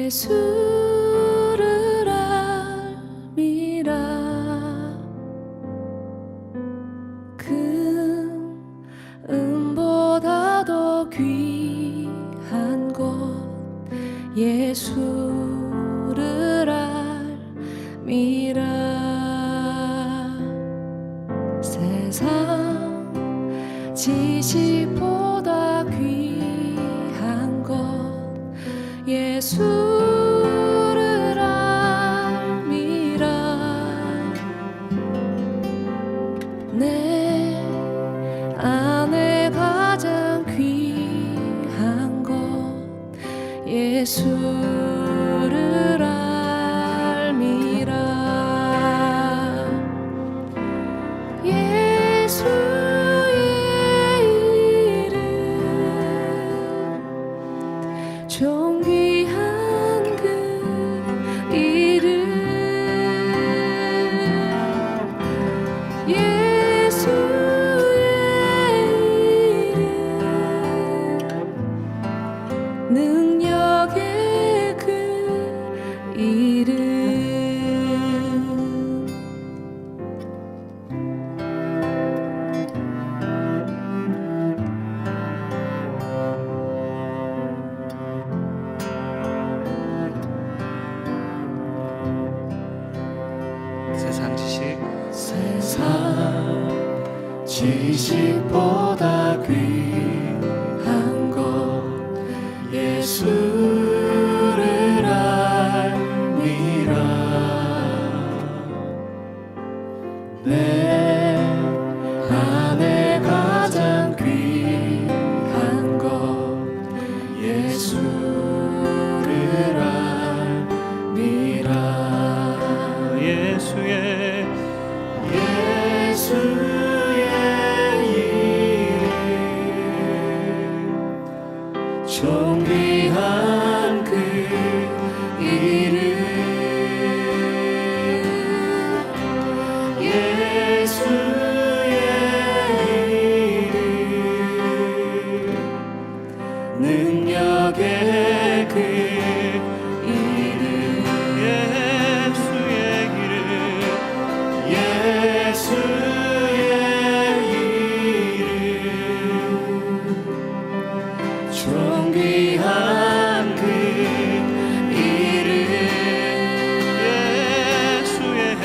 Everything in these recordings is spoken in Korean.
예수를 알미라. 금보다 더 귀한 것 예수를 알미라. 세상 지식보다 귀한 것 예수를 알미라. 내 안에 가장 귀한 것 예수를 알미라. 예수의 이름 존귀한 그 이름. 예수의 이름 능력의 그 이름. 세상 지식보다 귀한 것 예수를 알미라. 내 안에 가장 귀한 것 예수를 알미라. 예수의 이름 존귀한 그 이름. 예수의 이름 능력의 그 이름. 예수의 이름 예수의 이름 존귀한 그 이름. 예수의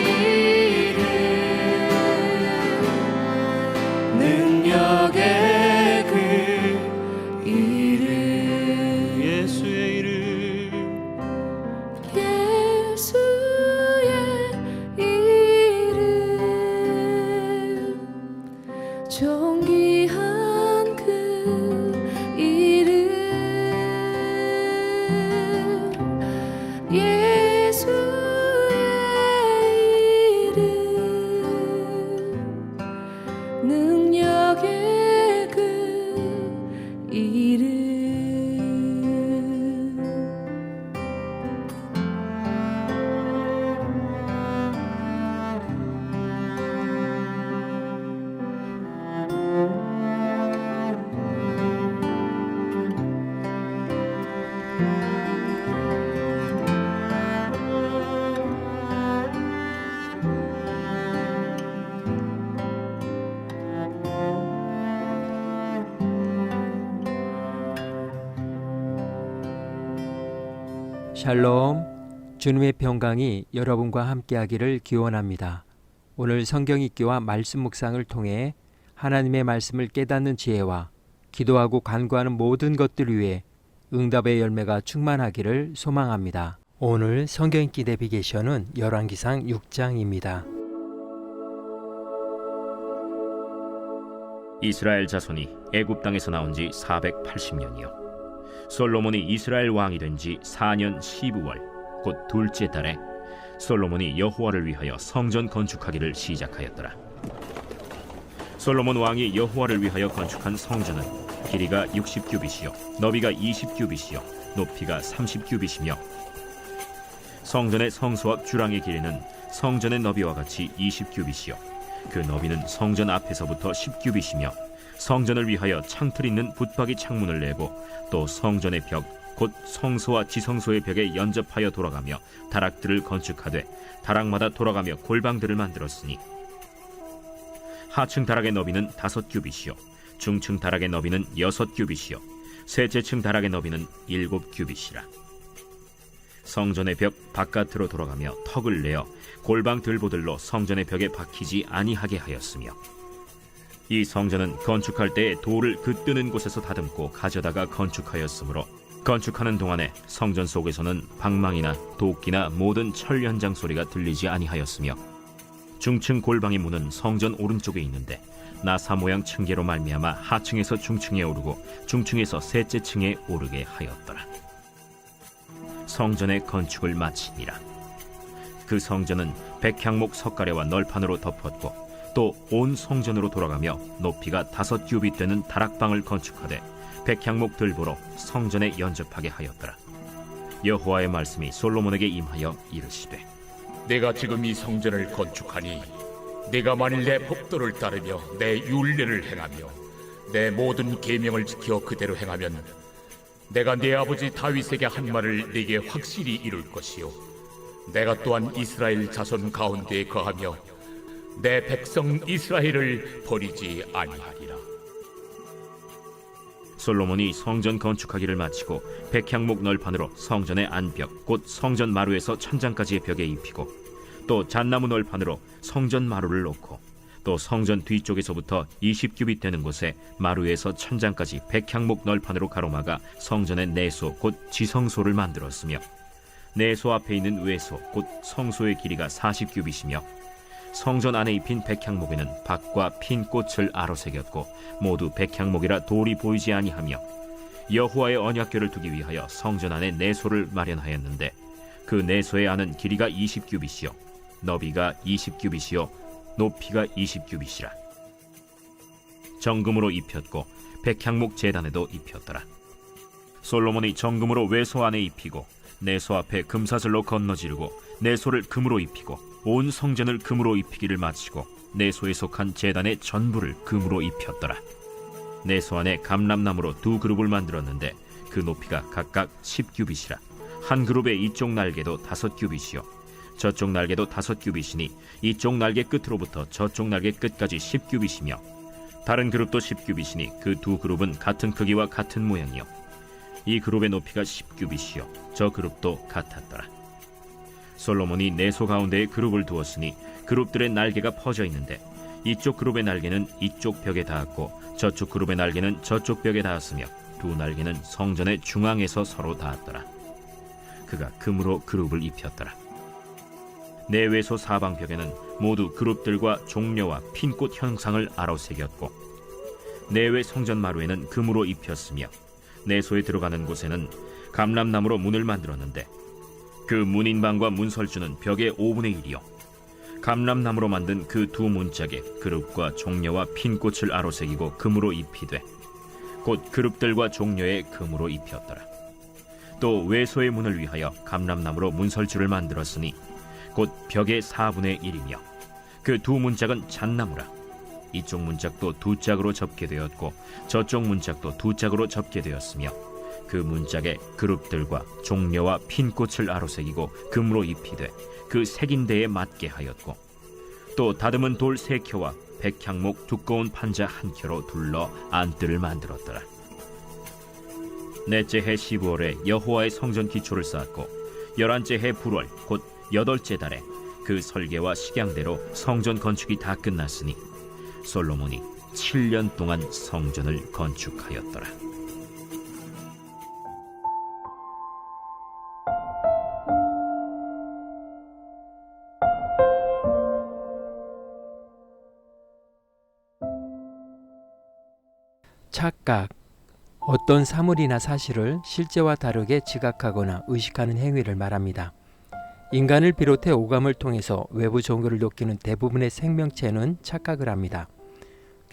이름 능력의 그 이름. 예수의 이름 예수의 이름 존귀한 그 이름. 예수의 이름 능력의 그 이름. 샬롬, 주님의 평강이 여러분과 함께하기를 기원합니다. 오늘 성경 읽기와 말씀 묵상을 통해 하나님의 말씀을 깨닫는 지혜와 기도하고 간구하는 모든 것들 위해 응답의 열매가 충만하기를 소망합니다. 오늘 성경 읽기 내비게이션은 열왕기상 6장입니다. 이스라엘 자손이 애굽 땅에서 나온 지 480년이요 솔로몬이 이스라엘 왕이 된 지 4년 12월 곧 둘째 달에 솔로몬이 여호와를 위하여 성전 건축하기를 시작하였더라. 솔로몬 왕이 여호와를 위하여 건축한 성전은 길이가 60규빗이요 너비가 20규빗이요 높이가 30규빗이며 성전의 성소 앞 주랑의 길이는 성전의 너비와 같이 20규빗이요 그 너비는 성전 앞에서부터 10규빗이며 성전을 위하여 창틀 있는 붙박이 창문을 내고 또 성전의 벽 곧 성소와 지성소의 벽에 연접하여 돌아가며 다락들을 건축하되 다락마다 돌아가며 골방들을 만들었으니 하층 다락의 너비는 5규빗이요 중층 다락의 너비는 6규빗이요 셋째층 다락의 너비는 7규빗이라. 성전의 벽 바깥으로 돌아가며 턱을 내어 골방 들보들로 성전의 벽에 박히지 아니하게 하였으며 이 성전은 건축할 때에 돌을 그 뜨는 곳에서 다듬고 가져다가 건축하였으므로 건축하는 동안에 성전 속에서는 방망이나 도끼나 모든 철 현장 소리가 들리지 아니하였으며 중층 골방의 문은 성전 오른쪽에 있는데 나사 모양 층계로 말미암아 하층에서 중층에 오르고 중층에서 셋째 층에 오르게 하였더라. 성전의 건축을 마치니라. 그 성전은 백향목 석가래와 널판으로 덮었고 또 온 성전으로 돌아가며 높이가 5규빗 되는 다락방을 건축하되 백향목 들보로 성전에 연접하게 하였더라. 여호와의 말씀이 솔로몬에게 임하여 이르시되 내가 지금 이 성전을 건축하니 네가 만일 내 법도를 따르며 내 율례를 행하며 내 모든 계명을 지켜 그대로 행하면 내가 네 아버지 다윗에게 한 말을 네게 확실히 이룰 것이요 내가 또한 이스라엘 자손 가운데에 거하며 내 백성 이스라엘을 버리지 아니하리라. 솔로몬이 성전 건축하기를 마치고 백향목 널판으로 성전의 안벽 곧 성전 마루에서 천장까지의 벽에 입히고 또 잣나무 널판으로 성전 마루를 놓고 또 성전 뒤쪽에서부터 20규빗 되는 곳에 마루에서 천장까지 백향목 널판으로 가로막아 성전의 내소 곧 지성소를 만들었으며 내소 앞에 있는 외소 곧 성소의 길이가 40규빗이며 성전 안에 입힌 백향목에는 박과 핀 꽃을 아로새겼고 모두 백향목이라 돌이 보이지 아니하며 여호와의 언약궤를 두기 위하여 성전 안에 내소를 마련하였는데 그 내소의 안은 길이가 20규빗이요 너비가 20규빗이요 높이가 20규빗이라. 정금으로 입혔고 백향목 제단에도 입혔더라. 솔로몬이 정금으로 외소 안에 입히고 내소 앞에 금사슬로 건너지르고 내소를 금으로 입히고 온 성전을 금으로 입히기를 마치고 내소에 속한 제단의 전부를 금으로 입혔더라. 내소 안에 감람나무로 2그룹을 만들었는데 그 높이가 각각 10규빗이라. 한 그룹의 이쪽 날개도 5규빗이요 저쪽 날개도 5규빗이니 이쪽 날개 끝으로부터 저쪽 날개 끝까지 10규빗이며 다른 그룹도 10규빗이니 그 2그룹은 같은 크기와 같은 모양이요 이 그룹의 높이가 10규빗이요 저 그룹도 같았더라. 솔로몬이 내소 가운데에 그룹을 두었으니 그룹들의 날개가 퍼져 있는데 이쪽 그룹의 날개는 이쪽 벽에 닿았고 저쪽 그룹의 날개는 저쪽 벽에 닿았으며 두 날개는 성전의 중앙에서 서로 닿았더라. 그가 금으로 그룹을 입혔더라. 내외소 사방벽에는 모두 그룹들과 종려와 핀꽃 형상을 아로새겼고 내외 성전 마루에는 금으로 입혔으며 내소에 들어가는 곳에는 감람나무로 문을 만들었는데 그 문인방과 문설주는 벽의 5분의 1이요 감람나무로 만든 그 2 문짝에 그룹과 종려와 핀꽃을 아로새기고 금으로 입히되 곧 그룹들과 종려에 금으로 입혔더라. 또 외소의 문을 위하여 감람나무로 문설주를 만들었으니 곧 벽의 4분의 1이며 그 2 문짝은 잣나무라. 이쪽 문짝도 2 짝으로 접게 되었고 저쪽 문짝도 2 짝으로 접게 되었으며 그 문짝에 그룹들과 종려와 핀꽃을 아로새기고 금으로 입히되 그 색인대에 맞게 하였고 또 다듬은 돌 3켜와 백향목 두꺼운 판자 1켜로 둘러 안뜰을 만들었더라. 넷째 해 15월에 여호와의 성전 기초를 쌓았고 11째 해 불월 곧 8째 달에 그 설계와 식양대로 성전 건축이 다 끝났으니 솔로몬이 7년 동안 성전을 건축하였더라. 착각, 어떤 사물이나 사실을 실제와 다르게 지각하거나 의식하는 행위를 말합니다. 인간을 비롯해 오감을 통해서 외부 종교를 느끼는 대부분의 생명체는 착각을 합니다.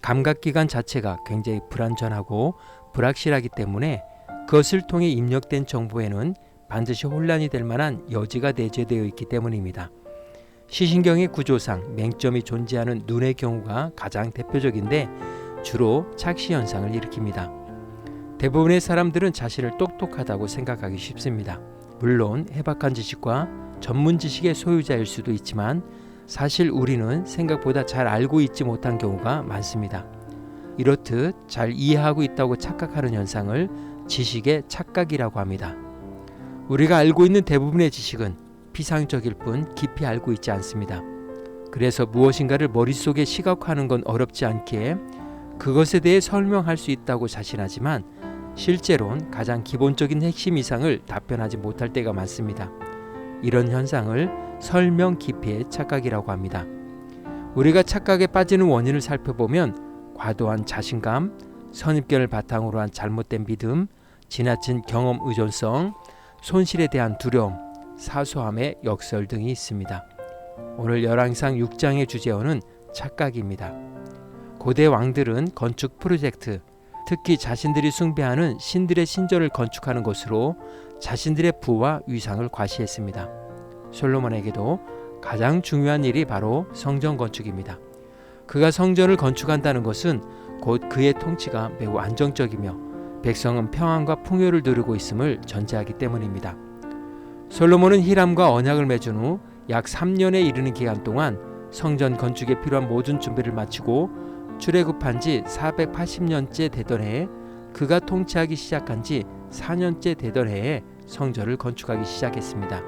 감각기관 자체가 굉장히 불완전하고 불확실하기 때문에 그것을 통해 입력된 정보에는 반드시 혼란이 될 만한 여지가 내재되어 있기 때문입니다. 시신경의 구조상 맹점이 존재하는 눈의 경우가 가장 대표적인데 주로 착시 현상을 일으킵니다. 대부분의 사람들은 자신을 똑똑하다고 생각하기 쉽습니다. 물론 해박한 지식과 전문 지식의 소유자일 수도 있지만 사실 우리는 생각보다 잘 알고 있지 못한 경우가 많습니다. 이렇듯 잘 이해하고 있다고 착각하는 현상을 지식의 착각이라고 합니다. 우리가 알고 있는 대부분의 지식은 피상적일 뿐 깊이 알고 있지 않습니다. 그래서 무엇인가를 머릿속에 시각화하는 건 어렵지 않기에 그것에 대해 설명할 수 있다고 자신하지만 실제로는 가장 기본적인 핵심 이상을 답변하지 못할 때가 많습니다. 이런 현상을 설명 기피의 착각이라고 합니다. 우리가 착각에 빠지는 원인을 살펴보면 과도한 자신감, 선입견을 바탕으로 한 잘못된 믿음, 지나친 경험 의존성, 손실에 대한 두려움, 사소함의 역설 등이 있습니다. 오늘 열왕기상 6장의 주제어는 착각입니다. 고대 왕들은 건축 프로젝트, 특히 자신들이 숭배하는 신들의 신전을 건축하는 것으로 자신들의 부와 위상을 과시했습니다. 솔로몬에게도 가장 중요한 일이 바로 성전 건축입니다. 그가 성전을 건축한다는 것은 곧 그의 통치가 매우 안정적이며 백성은 평안과 풍요를 누리고 있음을 전제하기 때문입니다. 솔로몬은 히람과 언약을 맺은 후 약 3년에 이르는 기간 동안 성전 건축에 필요한 모든 준비를 마치고 출애굽한 지 480년째 되던 해에 그가 통치하기 시작한 지 4년째 되던 해에 성전을 건축하기 시작했습니다.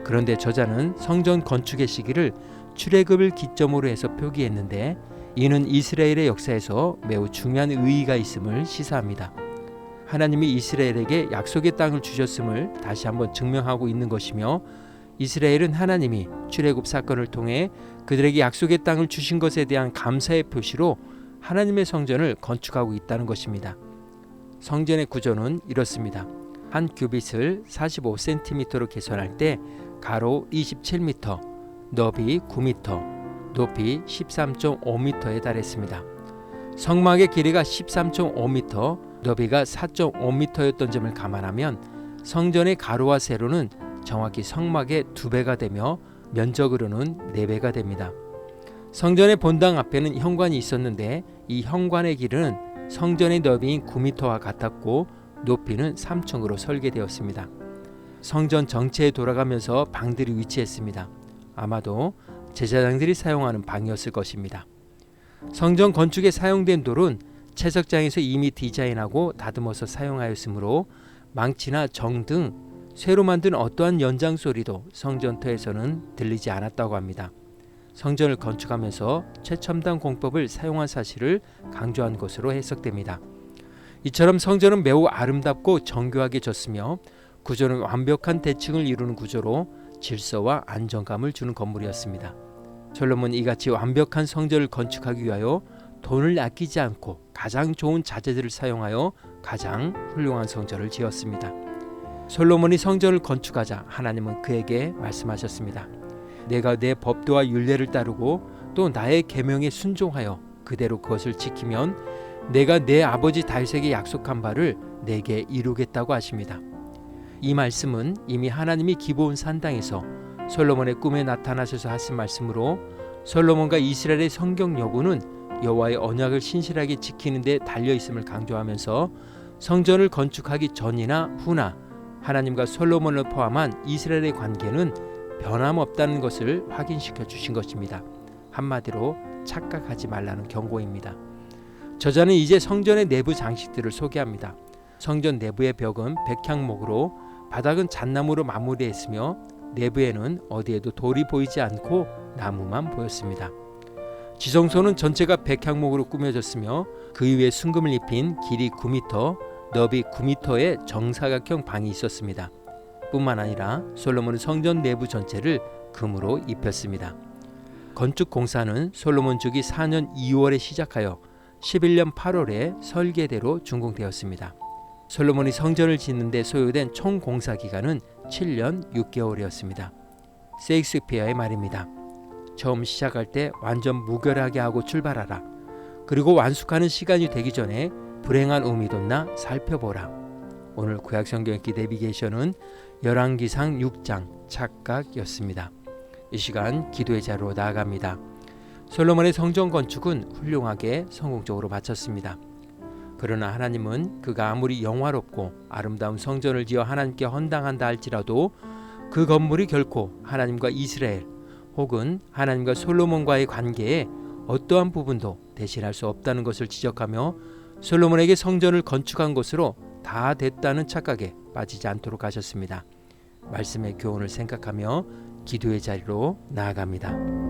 그런데 저자는 성전 건축의 시기를 출애굽을 기점으로 해서 표기했는데 이는 이스라엘의 역사에서 매우 중요한 의의가 있음을 시사합니다. 하나님이 이스라엘에게 약속의 땅을 주셨음을 다시 한번 증명하고 있는 것이며 이스라엘은 하나님이 출애굽 사건을 통해 그들에게 약속의 땅을 주신 것에 대한 감사의 표시로 하나님의 성전을 건축하고 있다는 것입니다. 성전의 구조는 이렇습니다. 한 규빗을 45cm로 계산할 때 가로 27m, 너비 9m, 높이 13.5m에 달했습니다. 성막의 길이가 13.5m, 너비가 4.5m였던 점을 감안하면 성전의 가로와 세로는 정확히 성막의 2배가 되며 면적으로는 4배가 됩니다. 성전의 본당 앞에는 현관이 있었는데 이 현관의 길은 성전의 너비인 9m와 같았고 높이는 3층으로 설계되었습니다. 성전 전체에 돌아가면서 방들이 위치했습니다. 아마도 제사장들이 사용하는 방이었을 것입니다. 성전 건축에 사용된 돌은 채석장에서 이미 디자인하고 다듬어서 사용하였으므로 망치나 정 등 새로 만든 어떠한 연장 소리도 성전터에서는 들리지 않았다고 합니다. 성전을 건축하면서 최첨단 공법을 사용한 사실을 강조한 것으로 해석됩니다. 이처럼 성전은 매우 아름답고 정교하게 졌으며 구조는 완벽한 대칭을 이루는 구조로 질서와 안정감을 주는 건물이었습니다. 솔로몬은 이같이 완벽한 성전을 건축하기 위하여 돈을 아끼지 않고 가장 좋은 자재들을 사용하여 가장 훌륭한 성전을 지었습니다. 솔로몬이 성전을 건축하자 하나님은 그에게 말씀하셨습니다. 내가 내 법도와 율례를 따르고 또 나의 계명에 순종하여 그대로 그것을 지키면 내가 내 아버지 다윗에게 약속한 바를 내게 이루겠다고 하십니다. 이 말씀은 이미 하나님이 기브온 산당에서 솔로몬의 꿈에 나타나셔서 하신 말씀으로 솔로몬과 이스라엘의 성경 여부는 여호와의 언약을 신실하게 지키는 데 달려 있음을 강조하면서 성전을 건축하기 전이나 후나 하나님과 솔로몬을 포함한 이스라엘의 관계는 변함없다는 것을 확인시켜 주신 것입니다. 한마디로 착각하지 말라는 경고입니다. 저자는 이제 성전의 내부 장식들을 소개합니다. 성전 내부의 벽은 백향목으로 바닥은 잣나무로 마무리했으며 내부에는 어디에도 돌이 보이지 않고 나무만 보였습니다. 지성소는 전체가 백향목으로 꾸며졌으며 그 위에 순금을 입힌 길이 9m, 너비 9m의 정사각형 방이 있었습니다. 뿐만 아니라 솔로몬은 성전 내부 전체를 금으로 입혔습니다. 건축 공사는 솔로몬 주기 4년 2월에 시작하여 11년 8월에 설계대로 준공되었습니다. 솔로몬이 성전을 짓는 데 소요된 총 공사 기간은 7년 6개월이었습니다. 세익스피어의 말입니다. 처음 시작할 때 완전 무결하게 하고 출발하라. 그리고 완숙하는 시간이 되기 전에 불행한 음이 돋나 살펴보라. 오늘 구약성경 읽기 내비게이션은 열왕기상 6장 착각이었습니다. 이 시간 기도의 자리로 나아갑니다. 솔로몬의 성전 건축은 훌륭하게 성공적으로 마쳤습니다. 그러나 하나님은 그가 아무리 영화롭고 아름다운 성전을 지어 하나님께 헌당한다 할지라도 그 건물이 결코 하나님과 이스라엘 혹은 하나님과 솔로몬과의 관계에 어떠한 부분도 대신할 수 없다는 것을 지적하며 솔로몬에게 성전을 건축한 것으로 다 됐다는 착각에 빠지지 않도록 하셨습니다. 말씀의 교훈을 생각하며 기도의 자리로 나아갑니다.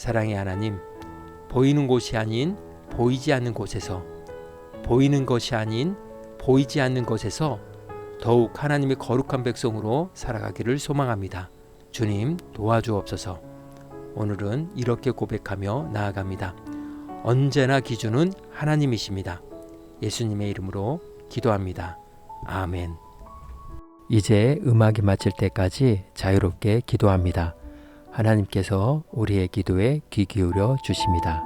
사랑의 하나님, 보이는 곳이 아닌 보이지 않는 곳에서, 보이는 것이 아닌 보이지 않는 것에서 더욱 하나님의 거룩한 백성으로 살아가기를 소망합니다. 주님 도와주옵소서. 오늘은 이렇게 고백하며 나아갑니다. 언제나 기준은 하나님이십니다. 예수님의 이름으로 기도합니다. 아멘. 이제 음악이 마칠 때까지 자유롭게 기도합니다. 하나님께서 우리의 기도에 귀 기울여 주십니다.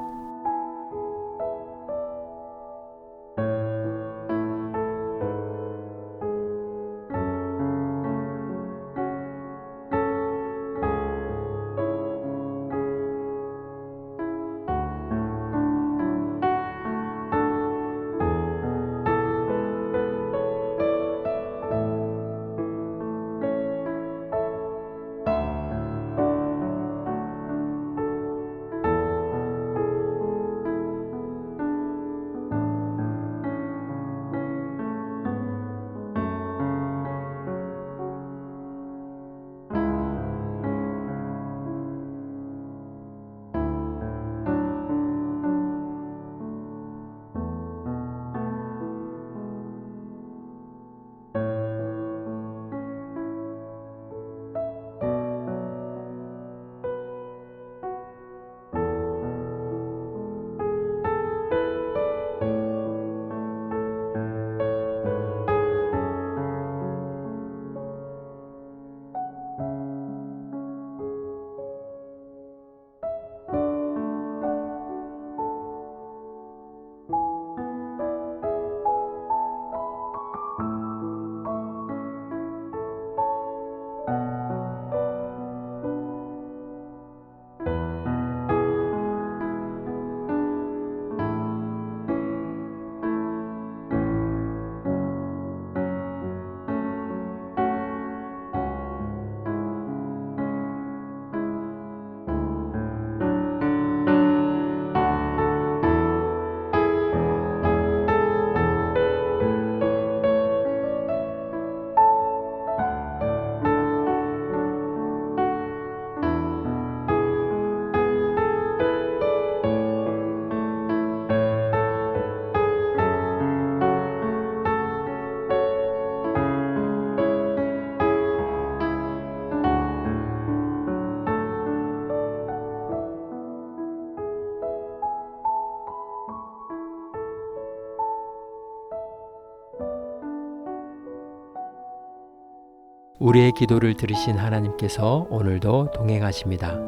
우리의 기도를 들으신 하나님께서 오늘도 동행하십니다.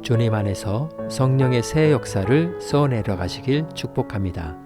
주님 안에서 성령의 새 역사를 써내려 가시길 축복합니다.